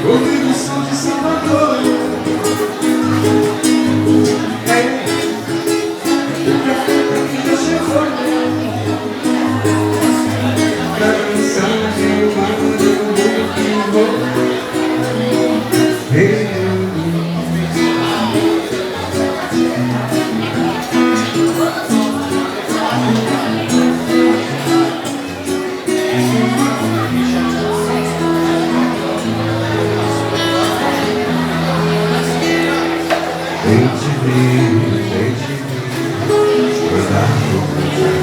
Ouvindo o som de Salvador, o profeta que já chegou, pra dançar de uma mulher que vou. Deixe-me, andar com